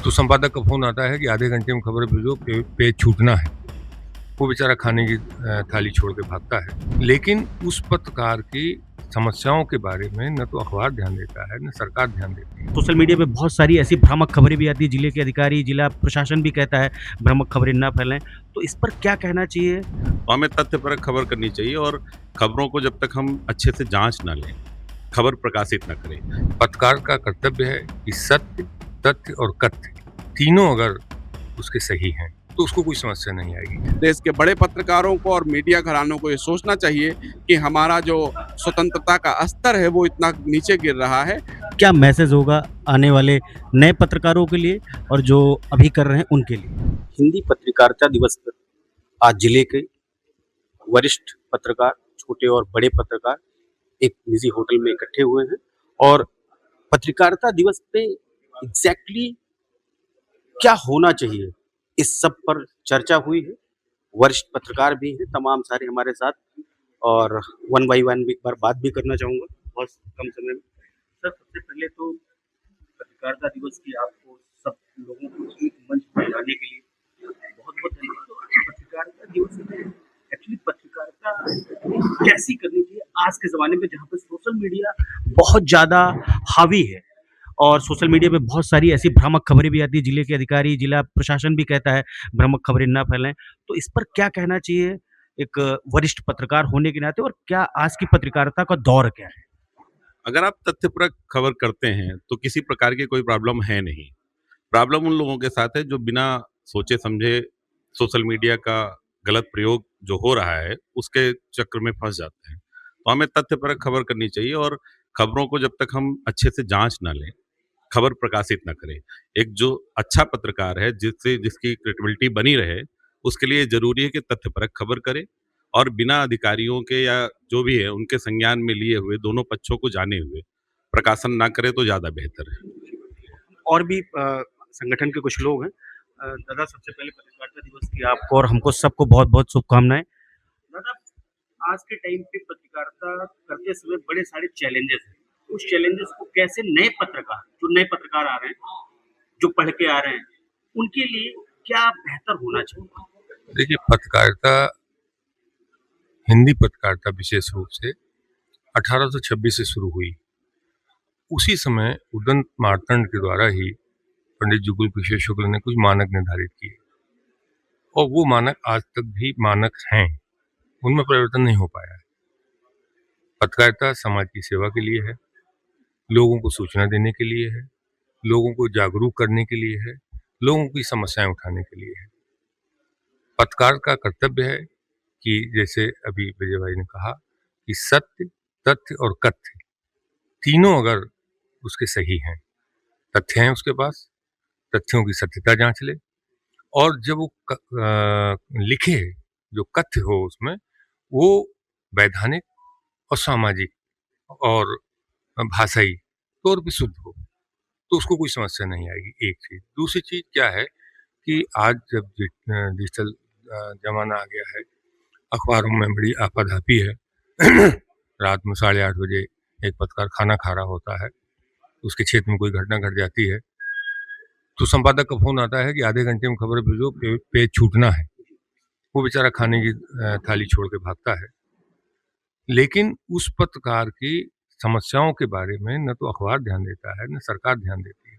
तो संपादक का फ़ोन आता है कि आधे घंटे में खबर भेजो, पेज छूटना है। वो बेचारा खाने की थाली छोड़ के भागता है। लेकिन उस पत्रकार की समस्याओं के बारे में न तो अखबार ध्यान देता है, न सरकार ध्यान देती है। सोशल मीडिया पे बहुत सारी ऐसी भ्रामक खबरें भी आती है, जिले के अधिकारी, जिला प्रशासन भी कहता है भ्रामक खबरें ना फैलाएं, तो इस पर क्या कहना चाहिए? तो हमें तथ्यपरक खबर करनी चाहिए और खबरों को जब तक हम अच्छे से जांच ना लें, खबर प्रकाशित ना करें। पत्रकार का कर्तव्य है कि सत्य, तथ्य और कथ्य तीनों अगर उसके सही हैं, तो उसको कोई समस्या नहीं आएगी। देश के बड़े पत्रकारों को और मीडिया घरानों को ये सोचना चाहिए कि हमारा जो स्वतंत्रता का स्तर है वो इतना नीचे गिर रहा है। क्या मैसेज होगा आने वाले नए पत्रकारों के लिए और जो अभी कर रहे हैं उनके लिए? हिंदी पत्रकारिता दिवस पर आज जिले के वरिष्ठ पत्रकार, छोटे और बड़े पत्रकार एक निजी होटल में इकट्ठे हुए हैं और पत्रकारिता दिवस पे एग्जैक्टली क्या होना चाहिए, इस सब पर चर्चा हुई है। वरिष्ठ पत्रकार भी हैं तमाम सारे हमारे साथ और वन बाई वन एक बार बात भी करना चाहूँगा बहुत कम समय में। सर, सबसे पहले तो पत्रकारिता दिवस की आपको सब लोगों को एक मंच पर लाने के लिए बहुत-बहुत धन्यवाद। पत्रकारिता दिवस में एक्चुअली पत्रकारिता कैसी करनी चाहिए आज के ज़माने में, जहाँ पे सोशल मीडिया बहुत ज़्यादा हावी है और सोशल मीडिया पे बहुत सारी ऐसी भ्रामक खबरें भी आती है, जिले के अधिकारी, जिला प्रशासन भी कहता है भ्रामक खबरें ना फैलाएं, तो इस पर क्या कहना चाहिए एक वरिष्ठ पत्रकार होने के नाते, और क्या आज की पत्रकारिता का दौर क्या है? अगर आप तथ्यपरक खबर करते हैं, तो किसी प्रकार की कोई प्रॉब्लम है नहीं। प्रॉब्लम उन लोगों के साथ है जो बिना सोचे समझे सोशल मीडिया का गलत प्रयोग जो हो रहा है, उसके चक्र में फँस जाते हैं। तो हमें तथ्यपरक खबर करनी चाहिए और खबरों को जब तक हम अच्छे से जाँच ना लें, खबर प्रकाशित ना करें। एक जो अच्छा पत्रकार है, जिसकी क्रेडिबिलिटी बनी रहे, उसके लिए ज़रूरी है कि तथ्यपरक खबर करे और बिना अधिकारियों के या जो भी है, उनके संज्ञान में लिए हुए दोनों पक्षों को जाने हुए प्रकाशन ना करे तो ज़्यादा बेहतर है। और भी संगठन के कुछ लोग हैं। दादा, सबसे पहले पत्रकारिता दिवस की आपको और हमको सबको बहुत-बहुत शुभकामनाएँ। दादा, आज के टाइम पे पत्रकारिता करते समय बड़े सारे चैलेंजेस हैं। उस चैलेंजेस को कैसे नए पत्रकार आ रहे हैं, जो पढ़ के आ रहे हैं, उनके लिए क्या बेहतर होना चाहिए? देखिए, पत्रकारिता, हिंदी पत्रकारिता विशेष रूप से 1826 से शुरू हुई। उसी समय उदंत मार्तंड के द्वारा ही पंडित जुगल किशोर शुक्ल ने कुछ मानक निर्धारित किए और वो मानक आज तक भी मानक हैं, उनमें परिवर्तन नहीं हो पाया है। पत्रकारिता समाज की सेवा के लिए है, लोगों को सूचना देने के लिए है, लोगों को जागरूक करने के लिए है, लोगों की समस्याएं उठाने के लिए है। पत्रकार का कर्तव्य है कि जैसे अभी विजय भाई ने कहा कि सत्य, तथ्य और कथ्य तीनों अगर उसके सही हैं, तथ्य हैं उसके पास, तथ्यों की सत्यता जांच ले और जब वो लिखे, जो कथ्य हो उसमें, वो वैधानिक और सामाजिक और भाषाई तौर पे शुद्ध हो, तो उसको कोई समस्या नहीं आएगी। एक चीज़। दूसरी चीज़ क्या है कि आज जब डिजिटल ज़माना आ गया है, अखबारों में बड़ी आपाधापी है। रात में 8:30 बजे एक पत्रकार खाना खा रहा होता है, उसके क्षेत्र में कोई घटना घट जाती है, तो संपादक का फ़ोन आता है कि आधे घंटे में खबर भेजो, पेज छूटना है। वो बेचारा खाने की थाली छोड़ के भागता है। लेकिन उस पत्रकार की समस्याओं के बारे में न तो अखबार ध्यान देता है, न सरकार ध्यान देती है।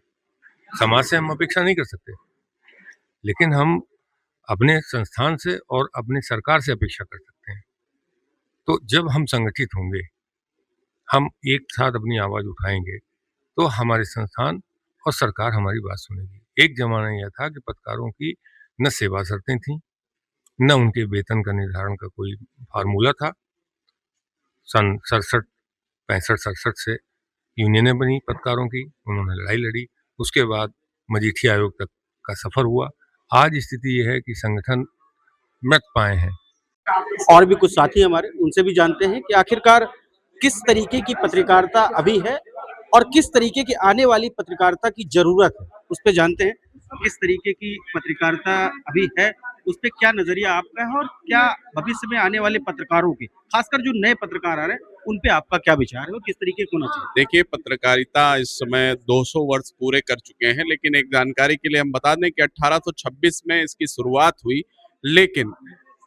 समाज से हम अपेक्षा नहीं कर सकते, लेकिन हम अपने संस्थान से और अपनी सरकार से अपेक्षा कर सकते हैं। तो जब हम संगठित होंगे, हम एक साथ अपनी आवाज़ उठाएँगे, तो हमारे संस्थान और सरकार हमारी बात सुनेगी। एक ज़माना यह था कि पत्रकारों की न सेवा शर्तें थीं, न उनके वेतन का निर्धारण का कोई फ़ॉर्मूला था। सन 65-67 से यूनियनें बनी पत्रकारों की, उन्होंने लड़ाई लड़ी, उसके बाद मजीठी आयोग तक का सफ़र हुआ। आज स्थिति ये है कि संगठन मृत पाए हैं। और भी कुछ साथी हमारे, उनसे भी जानते हैं कि आखिरकार किस तरीके की पत्रकारिता अभी है और किस तरीके की आने वाली पत्रकारिता की ज़रूरत है, उस पे जानते हैं। किस तरीके की पत्रकारिता अभी है, उस पे क्या नज़रिया आपका है और क्या भविष्य में आने वाले पत्रकारों के, खासकर जो नए पत्रकार आ रहे हैं, उन पे आपका क्या विचार है और किस तरीके का होना चाहिए? देखिए, पत्रकारिता इस समय 200 वर्ष पूरे कर चुके हैं, लेकिन एक जानकारी के लिए हम बता दें कि 1826 में इसकी शुरुआत हुई, लेकिन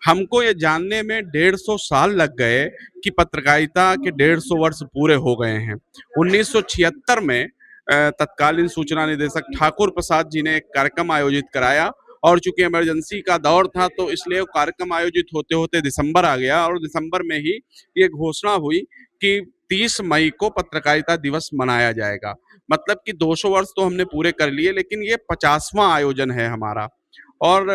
हमको ये जानने में 150 साल लग गए कि पत्रकारिता के 150 वर्ष पूरे हो गए हैं। 1976 में तत्कालीन सूचना निदेशक ठाकुर प्रसाद जी ने एक कार्यक्रम आयोजित कराया और चूंकि इमरजेंसी का दौर था तो इसलिए वो कार्यक्रम आयोजित होते होते दिसंबर आ गया और दिसंबर में ही ये घोषणा हुई कि 30 मई को पत्रकारिता दिवस मनाया जाएगा। मतलब कि 200 वर्ष तो हमने पूरे कर लिए, लेकिन ये 50वां आयोजन है हमारा। और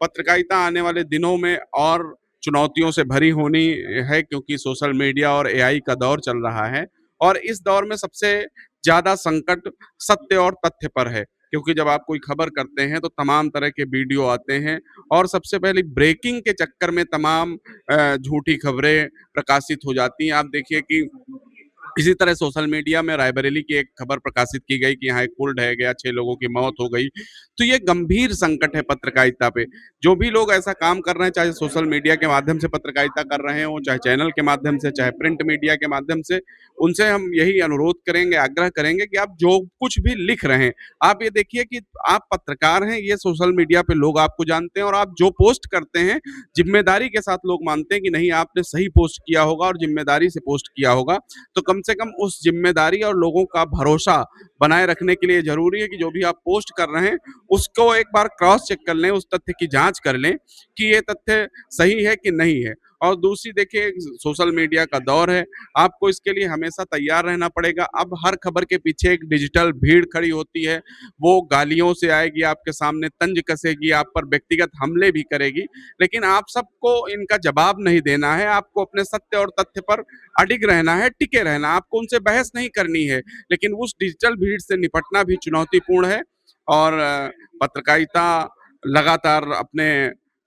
पत्रकारिता आने वाले दिनों में और चुनौतियों से भरी होनी है, क्योंकि सोशल मीडिया और एआई का दौर चल रहा है और इस दौर में सबसे ज़्यादा संकट सत्य और तथ्य पर है, क्योंकि जब आप कोई खबर करते हैं तो तमाम तरह के वीडियो आते हैं और सबसे पहले ब्रेकिंग के चक्कर में तमाम झूठी खबरें प्रकाशित हो जाती हैं। आप देखिए कि इसी तरह सोशल मीडिया में रायबरेली की एक खबर प्रकाशित की गई कि यहाँ एक पुल ढह गया, 6 लोगों की मौत हो गई। तो ये गंभीर संकट है पत्रकारिता पे। जो भी लोग ऐसा काम कर रहे हैं, चाहे सोशल मीडिया के माध्यम से पत्रकारिता कर रहे हों, चाहे चैनल के माध्यम से, चाहे प्रिंट मीडिया के माध्यम से, उनसे हम यही अनुरोध करेंगे, आग्रह करेंगे कि आप जो कुछ भी लिख रहे हैं, आप ये देखिए कि आप पत्रकार हैं, ये सोशल मीडिया पे लोग आपको जानते हैं और आप जो पोस्ट करते हैं, ज़िम्मेदारी के साथ लोग मानते हैं कि नहीं, आपने सही पोस्ट किया होगा और ज़िम्मेदारी से पोस्ट किया होगा। तो कम से कम उस ज़िम्मेदारी और लोगों का भरोसा बनाए रखने के लिए ज़रूरी है कि जो भी आप पोस्ट कर रहे हैं, उसको एक बार क्रॉस चेक कर लें, उस तथ्य की जाँच कर लें कि ये तथ्य सही है कि नहीं है। और दूसरी देखिए, सोशल मीडिया का दौर है, आपको इसके लिए हमेशा तैयार रहना पड़ेगा। अब हर खबर के पीछे एक डिजिटल भीड़ खड़ी होती है, वो गालियों से आएगी, आपके सामने तंज कसेगी, आप पर व्यक्तिगत हमले भी करेगी, लेकिन आप सबको इनका जवाब नहीं देना है, आपको अपने सत्य और तथ्य पर अडिग रहना है, टिके रहना है, आपको उनसे बहस नहीं करनी है। लेकिन उस डिजिटल भीड़ से निपटना भी चुनौतीपूर्ण है और पत्रकारिता लगातार अपने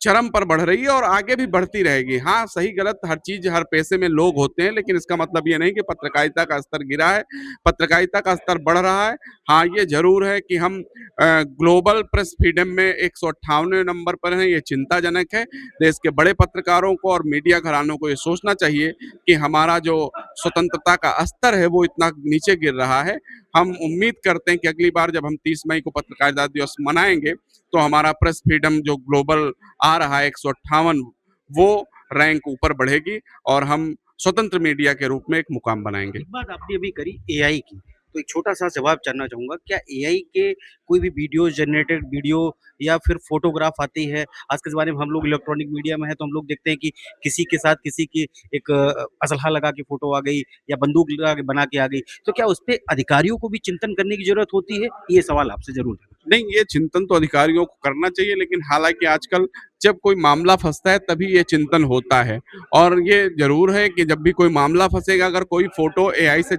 चरम पर बढ़ रही है और आगे भी बढ़ती रहेगी। हाँ, सही गलत हर चीज़, हर पेशे में लोग होते हैं, लेकिन इसका मतलब ये नहीं कि पत्रकारिता का स्तर गिरा है, पत्रकारिता का स्तर बढ़ रहा है। हाँ, ये ज़रूर है कि हम ग्लोबल प्रेस फ्रीडम में 158वें नंबर पर हैं, ये चिंताजनक है। देश के बड़े पत्रकारों को और मीडिया घरानों को ये सोचना चाहिए कि हमारा जो स्वतंत्रता का स्तर है, वो इतना नीचे गिर रहा है। हम उम्मीद करते हैं कि अगली बार जब हम 30 मई को पत्रकारिता दिवस मनाएँगे, तो हमारा प्रेस फ्रीडम जो ग्लोबल आ रहा है 158, वो रैंक ऊपर बढ़ेगी और हम स्वतंत्र मीडिया के रूप में एक मुकाम बनाएँगे। एक बात आपने अभी करी एआई की, तो एक छोटा-सा जवाब जानना चाहूँगा, क्या एआई के कोई भी वीडियो जनरेटेड वीडियो या फिर फ़ोटोग्राफ आती है? आज के ज़माने में हम लोग इलेक्ट्रॉनिक मीडिया में हैं, तो हम लोग देखते हैं कि किसी के साथ किसी की एक असलहा लगा के फ़ोटो आ गई या बंदूक लगा के बना के आ गई, तो क्या उसपे अधिकारियों को भी चिंतन करने की ज़रूरत होती है? ये सवाल आपसे ज़रूर है। नहीं, ये चिंतन तो अधिकारियों को करना चाहिए, लेकिन हालाँकि आजकल जब कोई मामला फँसता है तभी ये चिंतन होता है और ये ज़रूर है कि जब भी कोई मामला फँसेगा, अगर कोई फ़ोटो एआई से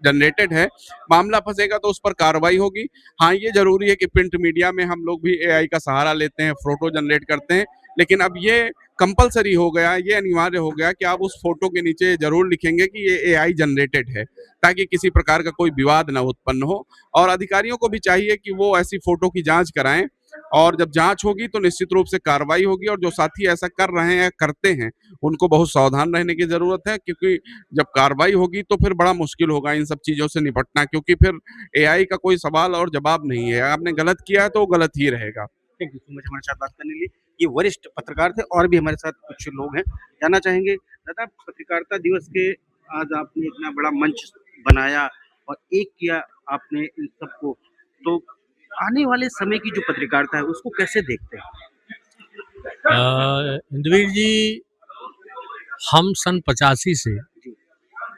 जनरेटेड है, मामला फँसेगा तो उस पर कार्रवाई होगी। हाँ, ये ज़रूरी है कि प्रिंट मीडिया में हम लोग भी एआई का सहारा लेते हैं, फ़ोटो जनरेट करते हैं, लेकिन अब ये कंपल्सरी हो गया, ये अनिवार्य हो गया कि आप उस फ़ोटो के नीचे ज़रूर लिखेंगे कि ये एआई जनरेटेड है, ताकि किसी प्रकार का कोई विवाद ना उत्पन्न हो। और अधिकारियों को भी चाहिए कि वो ऐसी फ़ोटो की जाँच कराएँ और जब जाँच होगी तो निश्चित रूप से कार्रवाई होगी और जो साथी ऐसा कर रहे हैं, करते हैं, उनको बहुत सावधान रहने की ज़रूरत है, क्योंकि जब कार्रवाई होगी तो फिर बड़ा मुश्किल होगा इन सब चीज़ों से निपटना, क्योंकि फिर एआई का कोई सवाल और जवाब नहीं है। आपने गलत किया है तो वो गलत ही रहेगा। थैंक यू सो मच हमारे साथ बात करने के लिए। ये वरिष्ठ पत्रकार थे और भी हमारे साथ कुछ लोग हैं। जानना चाहेंगे, दादा पत्रकारिता दिवस के आज आपने इतना बड़ा मंच बनाया और एक किया आपने इन सबको, तो आने वाले समय की जो पत्रकारिता है उसको कैसे देखते हैं? इंद्रवीर जी, हम सन 85 से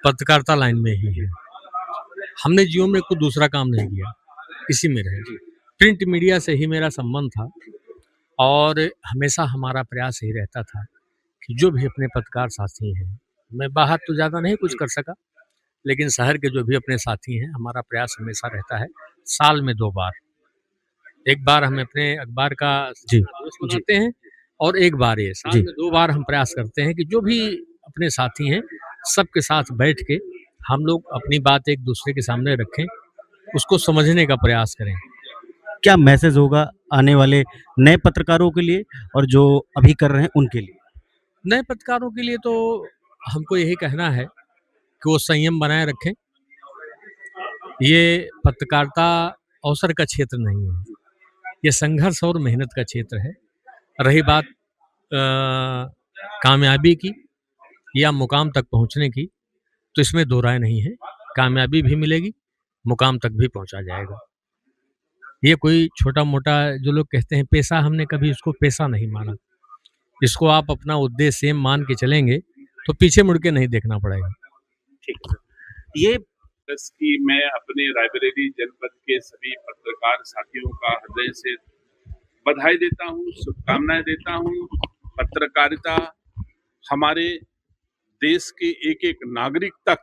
पत्रकारिता लाइन में ही हैं। हमने जीवन में कोई दूसरा काम नहीं किया, इसी में रहे। प्रिंट मीडिया से ही मेरा संबंध था और हमेशा हमारा प्रयास यही रहता था कि जो भी अपने पत्रकार साथी हैं, मैं बाहर तो ज़्यादा नहीं कुछ कर सका, लेकिन शहर के जो भी अपने साथी हैं, हमारा प्रयास हमेशा रहता है साल में 2 बार। एक बार हम अपने अखबार का जी, दिवस मनाते हैं और एक बार ये साल जी। में 2 बार हम प्रयास करते हैं कि जो भी अपने साथी हैं, सबके साथ बैठ के हम लोग अपनी बात एक दूसरे के सामने रखें, उसको समझने का प्रयास करें। क्या मैसेज होगा आने वाले नए पत्रकारों के लिए और जो अभी कर रहे हैं उनके लिए? नए पत्रकारों के लिए तो हमको यही कहना है कि वो संयम बनाए रखें। ये पत्रकारिता अवसर का क्षेत्र नहीं है, ये संघर्ष और मेहनत का क्षेत्र है। रही बात कामयाबी की या मुकाम तक पहुंचने की, तो इसमें दो राय नहीं है। कामयाबी भी मिलेगी, मुकाम तक भी पहुंचा जाएगा। ये कोई छोटा-मोटा जो लोग कहते हैं पेशा, हमने कभी इसको पेशा नहीं माना। इसको आप अपना उद्देश्य सेम मान के चलेंगे, तो पीछे मुड़ के नहीं देखना पड़ेगा। ठीक है। ये प्रेस की मैं अपने रायबरेली जनपद के सभी पत्रकार साथियों का हृदय से बधाई देता हूँ, शुभकामनाएं देता हूँ। पत्रकारिता हमारे देश के एक-एक नागरिक तक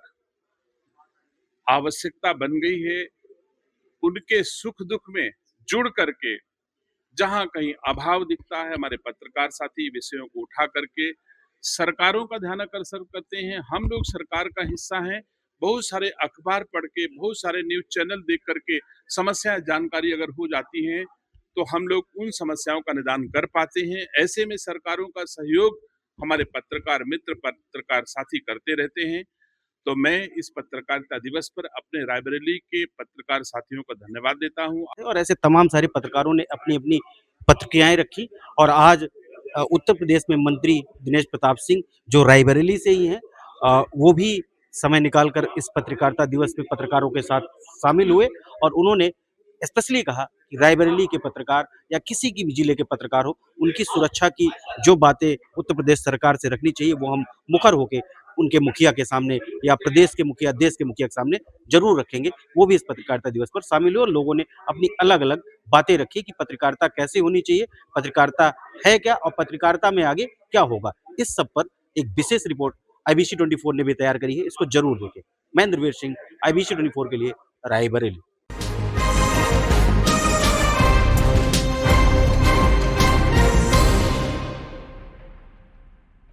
आवश्यकता बन गई है। उनके सुख दुख में जुड़ करके जहां कहीं अभाव दिखता है, हमारे पत्रकार साथी विषयों को उठा करके सरकारों का ध्यान आकर्षण करते हैं। हम लोग सरकार का हिस्सा हैं। बहुत सारे अखबार पढ़ के, बहुत सारे न्यूज चैनल देख करके समस्या जानकारी अगर हो जाती है तो हम लोग उन समस्याओं का निदान कर पाते हैं। ऐसे में सरकारों का सहयोग हमारे पत्रकार मित्र, पत्रकार साथी करते रहते हैं। तो मैं इस पत्रकारिता दिवस पर अपने रायबरेली के पत्रकार साथियों को धन्यवाद देता हूँ। और ऐसे तमाम सारे पत्रकारों ने अपनी-अपनी प्रतिक्रियाएँ रखी और आज उत्तर प्रदेश में मंत्री दिनेश प्रताप सिंह जो रायबरेली से ही हैं, वो भी समय निकालकर इस पत्रकारिता दिवस में पत्रकारों के साथ शामिल हुए और उन्होंने स्पेशली कहा कि रायबरेली के पत्रकार या किसी की भी जिले के पत्रकार हो, उनकी सुरक्षा की जो बातें उत्तर प्रदेश सरकार से रखनी चाहिए, वो हम मुखर होके उनके मुखिया के सामने या प्रदेश के मुखिया, देश के मुखिया के सामने जरूर रखेंगे। वो भी इस पत्रकारिता दिवस पर शामिल हुए और लोगों ने अपनी अलग-अलग बातें रखी कि पत्रकारिता कैसे होनी चाहिए, पत्रकारिता है क्या और पत्रकारिता में आगे क्या होगा। इस सब पर एक विशेष रिपोर्ट IBC 24 ने भी तैयार करी है, इसको जरूर देखें। मैं इंद्रवीर सिंह, IBC 24 के लिए रायबरेली।